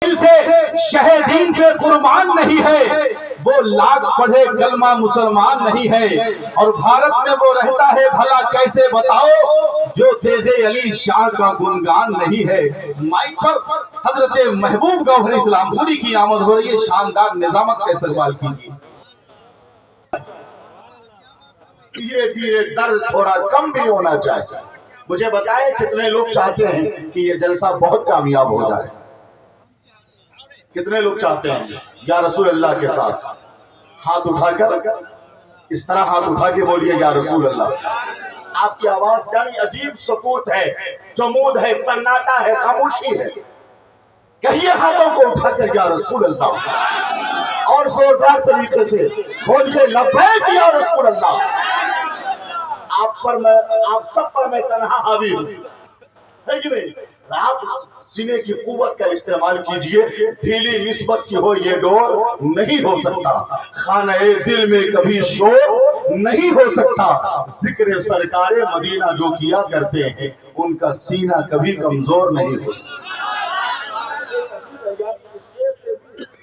دل سے شہیدین پہ قربان نہیں ہے، وہ لاکھ پڑھے کلمہ مسلمان نہیں ہے۔ اور بھارت میں وہ رہتا ہے بھلا کیسے بتاؤ جو تیز علی شاہ کا گنگان نہیں ہے۔ مائک پر حضرت محبوب گوہر اسلام پوری کی آمد ہو رہی ہے، شاندار نظامت کا استقبال کیجیے۔ دھیرے دھیرے درد تھوڑا کم بھی ہونا چاہیے۔ مجھے بتائیں کتنے لوگ چاہتے ہیں کہ یہ جلسہ بہت کامیاب ہو جائے؟ کتنے لوگ چاہتے ہیں یا رسول اللہ کے ساتھ ہاتھ اٹھا کر اس طرح ہاتھ اٹھا کے بولیے یا رسول اللہ۔ آپ کی آواز یعنی عجیب سکوت ہے، جمود ہے، سناٹا ہے، خاموشی ہے۔ کہیے ہاتھوں کو اٹھا کر یا رسول اللہ، اور زوردار طریقے سے بولیے لبیک یا رسول اللہ۔ آپ سب پر میں تنہا حاوی ہوں، ہے کہ نہیں؟ آپ سینے کی قوت کا استعمال کیجئے، ڈھیلی نسبت کی ہو یہ ڈور نہیں ہو سکتا، خانہ دل میں کبھی شور نہیں ہو سکتا۔ ذکر سرکار مدینہ جو کیا کرتے ہیں ان کا سینہ کبھی کمزور نہیں ہو سکتا۔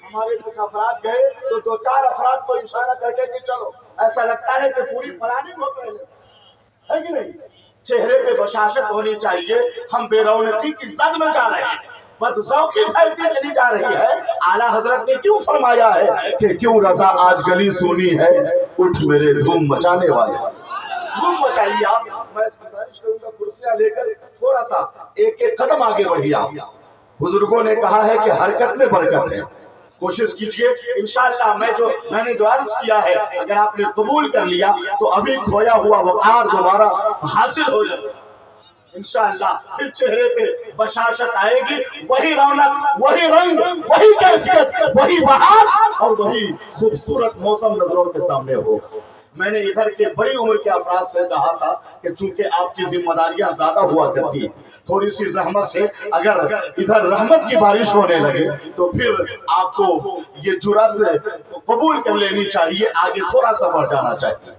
ہمارے کچھ افراد گئے تو دو چار افراد کو اشارہ کر کے کہ چلو، ایسا لگتا ہے کہ پوری پلاننگ ہو گئی ہے کہ نہیں؟ چہرے پہ بشاشت ہونی چاہیے۔ ہم بے رونقی کی زد میں جا رہے ہیں، بدذوقی پھیلتی چلی جا رہی ہے۔ اعلیٰ حضرت نے کیوں فرمایا ہے کہ کیوں رضا آج گلی سونی ہے، اٹھ میرے دھوم مچانے والے، دھوم مچائیے۔ آپ میں گزارش کروں گا کرسیاں لے کر تھوڑا سا ایک ایک قدم آگے بڑھیے۔ آپ بزرگوں نے کہا ہے کہ حرکت میں برکت ہے، کوشش کیجئے انشاءاللہ۔ میں نے جو عرض کیا ہے اگر آپ نے قبول کر لیا تو ابھی کھویا ہوا وقار دوبارہ حاصل ہو جائے انشاءاللہ۔ پھر چہرے پہ بشاشت آئے گی، وہی رونق، وہی رنگ، وہی کیفیت، وہی بہار اور وہی خوبصورت موسم نظروں کے سامنے ہوگا۔ میں نے ادھر کے بڑی عمر کے افراد سے کہا تھا کہ چونکہ آپ کی ذمہ داریاں زیادہ ہوا کرتی ہیں، تھوڑی سی زحمت سے اگر ادھر رحمت کی بارش ہونے لگے تو پھر آپ کو یہ جرأت قبول کر لینی چاہیے، آگے تھوڑا سا بڑھ جانا چاہیے۔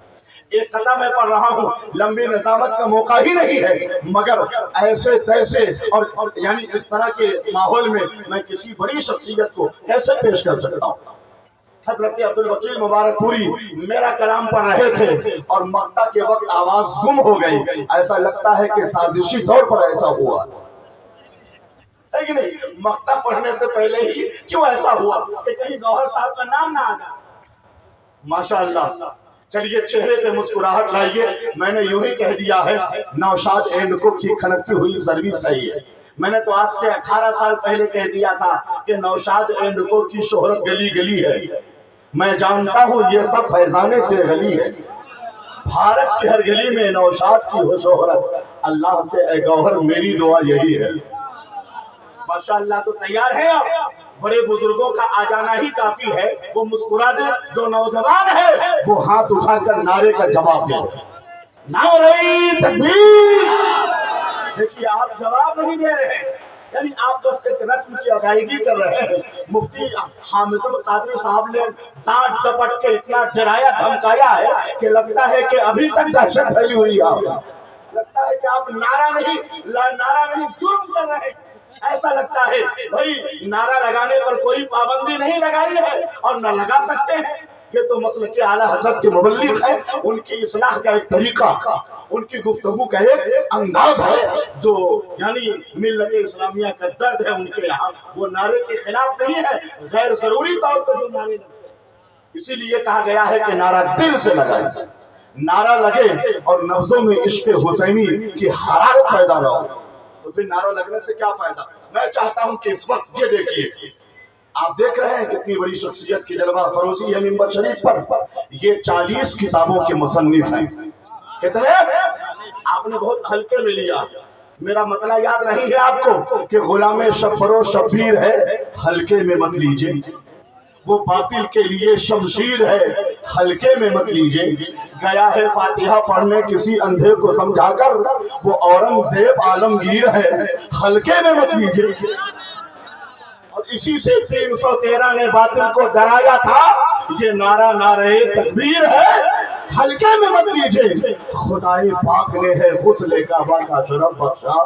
ایک قطعہ میں پڑھ رہا ہوں، لمبی نظامت کا موقع ہی نہیں ہے، مگر ایسے تیسے اور یعنی اس طرح کے ماحول میں میں کسی بڑی شخصیت کو کیسے پیش کر سکتا ہوں۔ حضرت عبدالوکیل مبارک پوری میرا کلام پڑھ رہے تھے اور مقطع کے وقت آواز گم ہو گئی، ایسا لگتا ہے کہ سازشی طور پر ایسا ہوا ہے کہ نہیں؟ مقطع پڑھنے سے پہلے ہی کیوں ایسا ہوا کہ کہیں گوہر صاحب کا نام نہ آ جائے؟ ماشاءاللہ۔ چلیے چہرے پہ مسکراہٹ لائیے۔ میں نے یوں ہی کہہ دیا ہے نوشاد اینڈکو کی کھنکتی ہوئی سروس ہے یہ۔ میں نے تو آج سے 18 سال پہلے کہہ دیا تھا کہ نوشاد اینڈکو کی شہرت گلی گلی ہے۔ میں جانتا ہوں یہ سب فیضان تیغلی ہے، بھارت کی ہر گلی میں نوشاد کی ہو شہرت، اللہ سے اے گوہر میری دعا یہی ہے۔ ماشاءاللہ، تو تیار ہیں آپ؟ بڑے بزرگوں کا آ جانا ہی کافی ہے، وہ مسکرا دے۔ جو نوجوان ہے وہ ہاتھ اٹھا کر نعرے کا جواب دے۔ نعرہ تکبیر! دیکھیے آپ جواب نہیں دے رہے ہیں، یعنی آپ بس ایک رسم کی ادائیگی کر رہے ہیں۔ مفتی حامد القادری صاحب نے ڈانٹ ڈپٹ کے اتنا ڈرایا دھمکایا ہے کہ لگتا ہے کہ ابھی تک دہشت پھیلی ہوئی ہے۔ لگتا ہے کہ آپ نعرہ نہیں جرم کر رہے ہیں، ایسا لگتا ہے۔ بھائی نعرہ لگانے پر کوئی پابندی نہیں لگائی ہے اور نہ لگا سکتے ہیں، یہ تو مسلک اعلیٰ حضرت کے مبلغ ہے، ان کی اصلاح کا ایک طریقہ، ان کی گفتگو کا ایک انداز ہے جو یعنی ملت اسلامیہ کا درد ہے ان کے یہاں۔ وہ نعرے کے خلاف نہیں ہے، غیر ضروری طور پر جو نعرے لگے، اسی لیے کہا گیا ہے کہ نعرہ دل سے لگائے، نعرہ لگے اور نبضوں میں عشق حسینی کی حرارت پیدا نہ ہو تو پھر نعرہ لگنے سے کیا فائدہ؟ میں چاہتا ہوں کہ اس وقت یہ دیکھیے، آپ دیکھ رہے ہیں کتنی بڑی شخصیت کی جلوہ فروزی ہے منبر شریف پر۔ یہ 40 کتابوں کے مصنف ہیں۔ کتنے؟ آپ نے بہت ہلکے میں لیا، میرا مطلب یاد نہیں ہے آپ کو کہ غلام شبر و شبیر ہے، ہلکے میں مت لیجئے۔ وہ باطل کے لیے شمشیر ہے، ہلکے میں مت لیجئے۔ گیا ہے فاتحہ پڑھنے کسی اندھے کو سمجھا کر، وہ اورنگزیب عالمگیر ہے، ہلکے میں مت لیجئے۔ اور اسی سے 313 نے باطل کو ڈرایا تھا، یہ نعرہ نعرہ تکبیر ہے، ہلکے میں مت لیجئے۔ خدائے پاک نے ہے غسل کعبہ کا شرف بخشا،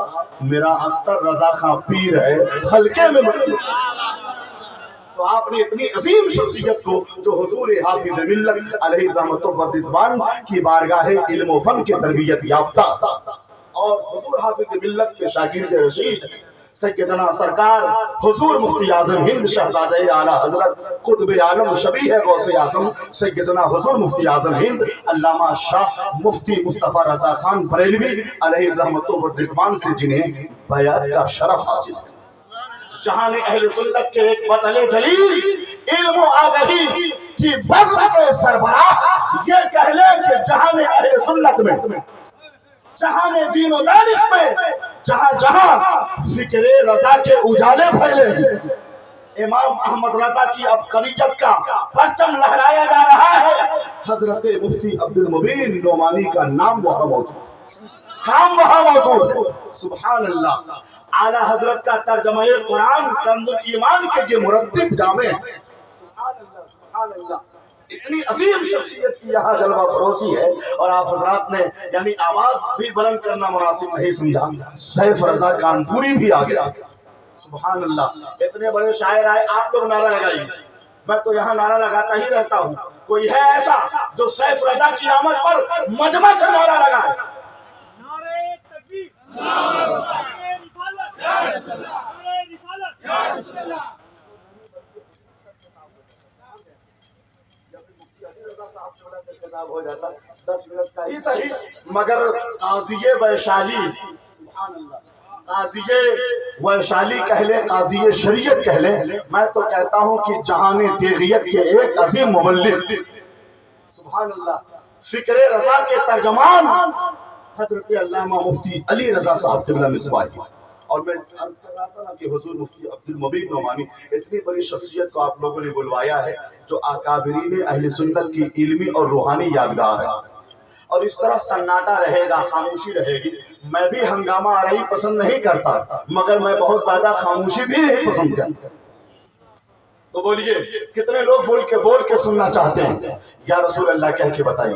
میرا اختر رضا خان پیر ہے، ہلکے میں مت لیجئے۔ تو آپ نے اتنی عظیم شخصیت کو جو حضور حافظ ملت علیہ رحمت و رضوان کی بارگاہ علم و فن کے تربیت یافتہ اور حضور حافظ ملت کے شاگرد رشید سیدنا سرکار حضور مفتی اعظم ہند شہزادہ اعلیٰ حضرت قطب عالم شبیہ غوث اعظم سیدنا حضور مفتی اعظم ہند علامہ شاہ مفتی مصطفیٰ رضا خان بریلوی علیہ رحمت و رضوان سے جنہیں بیعت کا شرف حاصل ہے، جہان اہل سنت کے ایک بطل جلیل علم و آگہی کی بزم کے سربراہ یہ کہہ لیں کہ جہان اہل سنت میں، جہان دین و دانش میں، جہاں جہاں فکر رضا کے اجالے پھیلے ہیں، امام احمد رضا کی عبقریت کا پرچم لہرایا جا رہا ہے، حضرت مفتی عبد المبین نعمانی کا نام وہاں موجود، کام وہاں موجود ہے۔ سبحان اللہ، اعلیٰ حضرت کا ترجمہ قرآن کنز ایمان کے یہ مرتب جامع ہے۔ سبحان اللہ، سبحان اللہ، اتنی عظیم شخصیت کی یہاں جلوہ فروشی ہے، اور آپ حضرات نے یعنی آواز بھی بلند کرنا مناسب نہیں سمجھا، سیف رضا کانپوری بھی آ گیا۔ سبحان اللہ، اتنے بڑے شاعر آئے، آپ لوگ نعرہ لگائیے، میں تو یہاں نعرہ لگاتا ہی رہتا ہوں، کوئی ہے ایسا جو سیف رضا کی آمد پر مجمع سے نعرہ لگائے؟ ہو جاتا 10 منٹ کا ہی صحیح، مگر قاضی ویشالی، سبحان اللہ، قاضی ویشالی کہہ لے، قاضی شریعت کہہ لے، میں تو کہتا ہوں کہ جہان دیغیت کے ایک عظیم مبلغ، سبحان اللہ، فکر رضا کے ترجمان حضرت علامہ مفتی علی رضا صاحب قبلہ مصباحی، اور میں عرض کر رہا تھا کہ حضور مفتی عبد المبین نعمانی اتنی بڑی شخصیت کو آپ لوگوں نے بلوایا ہے جو اکابرین اہل سنت کی علمی اور روحانی یادگار ہے، اور اس طرح سناٹا رہے گا، خاموشی رہے گی۔ میں بھی ہنگامہ آرائی پسند نہیں کرتا، مگر میں بہت زیادہ خاموشی بھی نہیں پسند کرتا۔ تو بولیے کتنے لوگ بول کے سننا چاہتے ہیں؟ یا رسول اللہ کہہ کے بتائیے،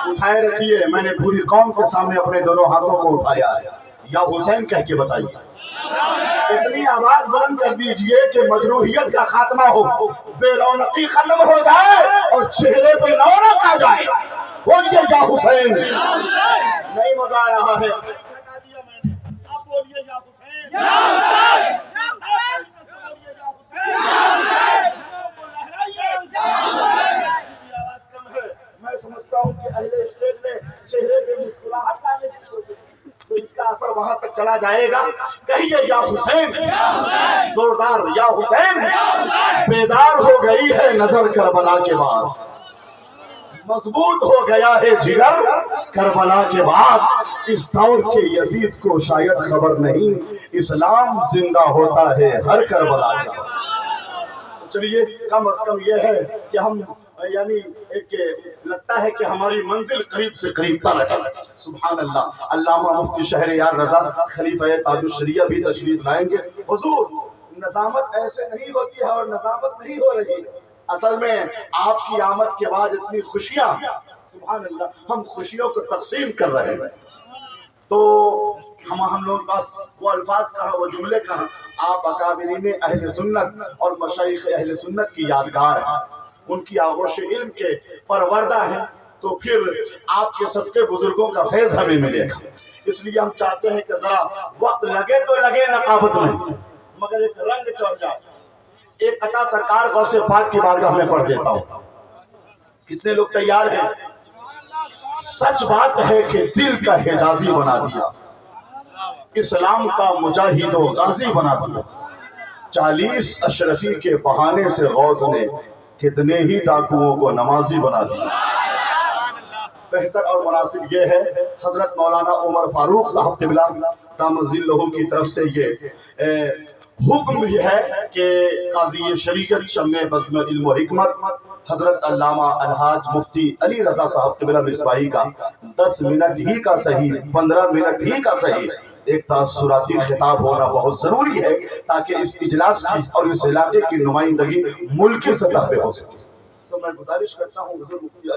اٹھائے رکھیے، میں نے پوری قوم کے سامنے اپنے دونوں ہاتھوں کو اٹھایا ہے، یا حسین کہہ کے بتائیے، اتنی آواز بلند کر دیجئے کہ مجروحیت کا خاتمہ ہو، بے رونقی ختم ہو جائے اور چہرے پہ رونق آ جائے۔ بولیے یا حسین، نہیں مزہ آ رہا ہے، آپ بولیے یا حسین، آواز کم ہے، میں سمجھتا ہوں کہ اہل اسٹیج میں چہرے پہ مسکراہٹ آنے کی کوشش، تو اس کا اثر وہاں تک چلا جائے گا۔ کہیے یا حسین، زوردار یا حسین، بیدار ہو گئی ہے نظر کربلا کے بعد، مضبوط ہو گیا ہے جگر کربلا کے بعد، اس دور کے یزید کو شاید خبر نہیں، اسلام زندہ ہوتا ہے ہر کربلا کے بعد۔ چلیے کم از کم یہ ہے کہ ہم یعنی ایک لگتا ہے کہ ہماری منزل قریب سے قریب تر ہے۔ سبحان اللہ، علامہ مفتی شہر یار رضا خلیفہ تاج الشریعہ بھی تشریف لائیں گے۔ حضور، نظامت ایسے نہیں ہوتی ہے اور نظامت نہیں ہو رہی ہے، اصل میں آپ کی آمد کے بعد اتنی خوشیاں، سبحان اللہ، ہم خوشیوں کو تقسیم کر رہے ہیں، تو ہم لوگ بس وہ الفاظ کہاں، وہ جملے کہاں، آپ اکابرین اہل سنت اور مشایخ اہل سنت کی یادگار ہیں، ان کی آغوش علم کے پروردہ ہیں، تو پھر آپ کے صدقے بزرگوں کا فیض ہمیں ملے گا۔ اس لیے ہم چاہتے ہیں کہ ذرا وقت لگے تو لگے نقابت میں، مگر ایک رنگ چڑھ جائے۔ ایک قطع سرکار غوث پاک کی بارگاہ میں پڑھ دیتا ہوں، کتنے لوگ تیار ہیں؟ سچ بات ہے کہ دل کا حجازی بنا دیا، اسلام کا مجاہد و غازی بنا دیا، 40 اشرفی کے بہانے سے غوث نے کتنے ہی ڈاکوؤں کو نمازی بنا دیا۔ بہتر اور مناسب یہ ہے، حضرت مولانا عمر فاروق صاحب قبلہ دامت ظلہ کی طرف سے یہ حکم بھی ہے کہ قاضی شریعت شمع بزم علم و حکمت حضرت علامہ الحاج مفتی علی رضا صاحب قبلہ مصباحی کا 10 منٹ ہی کا صحیح، 15 منٹ ہی کا صحیح ایک تاثراتی خطاب ہونا بہت ضروری ہے، تاکہ اس اجلاس کی اور اس علاقے کی نمائندگی ملکی سطح پہ ہو سکے۔ تو میں گزارش کرتا ہوں حضور مفتی